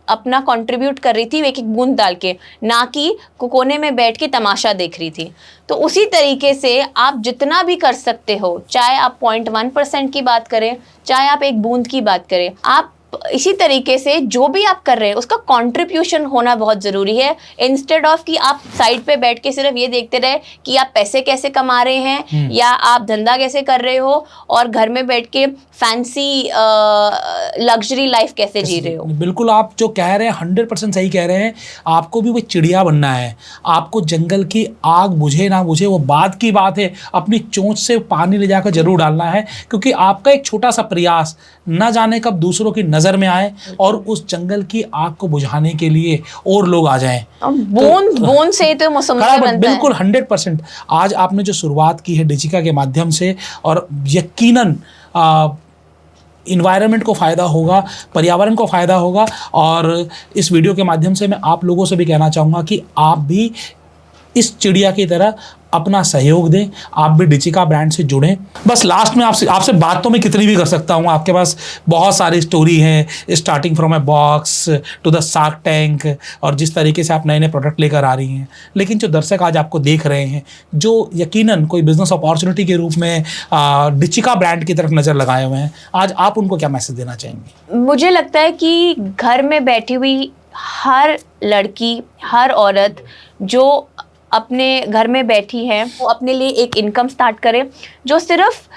अपना कंट्रीब्यूट कर रही थी एक एक बूंद डाल के, ना कि कोने में बैठ के तमाशा देख रही थी। तो उसी तरीके से आप जितना भी कर सकते हो, चाहे आप 0.1% की बात करें, चाहे आप एक बूंद की बात करें, आप इसी तरीके से जो भी आप कर रहे हैं उसका कंट्रीब्यूशन होना बहुत ज़रूरी है। इंस्टेड ऑफ कि आप साइड पे बैठ के सिर्फ ये देखते रहे कि आप पैसे कैसे कमा रहे हैं या आप धंधा कैसे कर रहे हो और घर में बैठ के फैंसी लग्जरी लाइफ कैसे जी रहे हो। बिल्कुल, आप जो कह रहे हैं 100% सही कह रहे हैं। आपको भी वो चिड़िया बनना है, आपको जंगल की आग बुझे ना बुझे वो बात की बात है, अपनी चोंच से पानी ले जाकर जरूर डालना है, क्योंकि आपका एक छोटा सा प्रयास न जाने कब दूसरों की नज़र में आए और उस जंगल की आग को बुझाने के लिए और लोग आ जाएं। बूंद से तो मौसम बनता है। बिल्कुल 100%। आज आपने जो शुरुआत की है डिजिका के माध्यम से, और यकीनन इन्वायरमेंट को फ़ायदा होगा, पर्यावरण को फ़ायदा होगा। और इस वीडियो के माध्यम से मैं आप लोगों से भी कहना चाहूँगा कि आप भी इस चिड़िया की तरह अपना सहयोग दें, आप भी डिजिका ब्रांड से जुड़ें। बस लास्ट में आपसे बात तो मैं कितनी भी कर सकता हूँ, आपके पास बहुत सारी स्टोरी है, starting from a box to the Shark Tank, और जिस तरीके से आप नए नए प्रोडक्ट लेकर आ रही हैं। लेकिन जो दर्शक आज आपको देख रहे हैं, जो यकीनन कोई बिजनेस अपॉर्चुनिटी के रूप में डिजिका ब्रांड की तरफ नज़र लगाए हुए हैं, आज आप उनको क्या मैसेज देना चाहेंगे? मुझे लगता है कि घर में बैठी हुई हर लड़की, हर औरत जो अपने घर में बैठी है, वो अपने लिए एक इनकम स्टार्ट करे जो सिर्फ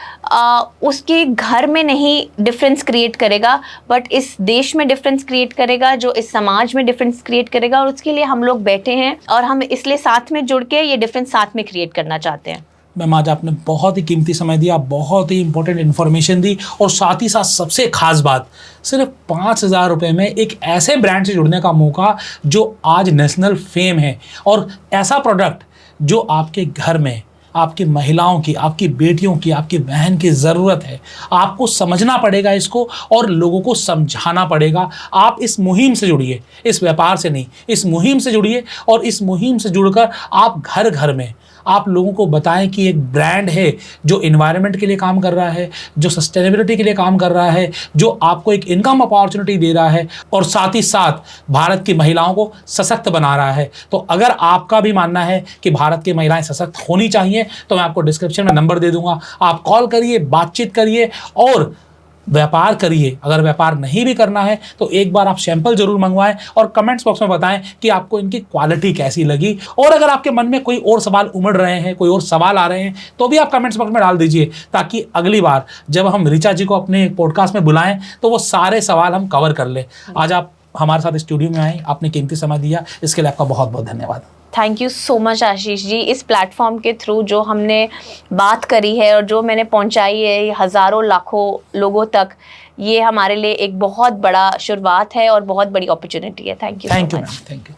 उसके घर में नहीं डिफरेंस क्रिएट करेगा, बट इस देश में डिफरेंस क्रिएट करेगा, जो इस समाज में डिफरेंस क्रिएट करेगा। और उसके लिए हम लोग बैठे हैं और हम इसलिए साथ में जुड़ के ये डिफरेंस साथ में क्रिएट करना चाहते हैं। मैम आज आपने बहुत ही कीमती समय दिया, बहुत ही इंपॉर्टेंट इन्फॉर्मेशन दी, और साथ ही साथ सबसे खास बात, सिर्फ 5,000 रुपये में एक ऐसे ब्रांड से जुड़ने का मौका जो आज नेशनल फेम है, और ऐसा प्रोडक्ट जो आपके घर में आपकी महिलाओं की, आपकी बेटियों की, आपकी बहन की ज़रूरत है। आपको समझना पड़ेगा इसको और लोगों को समझाना पड़ेगा। आप इस मुहिम से जुड़िए, इस व्यापार से नहीं, इस मुहिम से जुड़िए, और इस मुहिम से जुड़कर आप घर घर में आप लोगों को बताएं कि एक ब्रांड है जो इन्वायरमेंट के लिए काम कर रहा है, जो सस्टेनेबिलिटी के लिए काम कर रहा है, जो आपको एक इनकम अपॉर्चुनिटी दे रहा है, और साथ ही साथ भारत की महिलाओं को सशक्त बना रहा है। तो अगर आपका भी मानना है कि भारत की महिलाएं सशक्त होनी चाहिए, तो मैं आपको डिस्क्रिप्शन में नंबर दे दूंगा, आप कॉल करिए, बातचीत करिए और व्यापार करिए। अगर व्यापार नहीं भी करना है तो एक बार आप सैंपल जरूर मंगवाएं और कमेंट्स बॉक्स में बताएं कि आपको इनकी क्वालिटी कैसी लगी। और अगर आपके मन में कोई और सवाल उमड़ रहे हैं, कोई और सवाल आ रहे हैं, तो भी आप कमेंट्स बॉक्स में डाल दीजिए, ताकि अगली बार जब हम ऋचा जी को अपने पॉडकास्ट में बुलाएं तो वो सारे सवाल हम कवर कर लें। आज आप हमारे साथ स्टूडियो में आए, आपने कीमती समय दिया, इसके लिए आपका बहुत बहुत धन्यवाद। Thank you so much Ashish ji. इस प्लेटफॉर्म के थ्रू जो हमने बात करी है और जो मैंने पहुंचाई है हज़ारों लाखों लोगों तक, ये हमारे लिए एक बहुत बड़ा शुरुआत है और बहुत बड़ी अपॉर्चुनिटी है। Thank you. Thank you ma'am, thank you.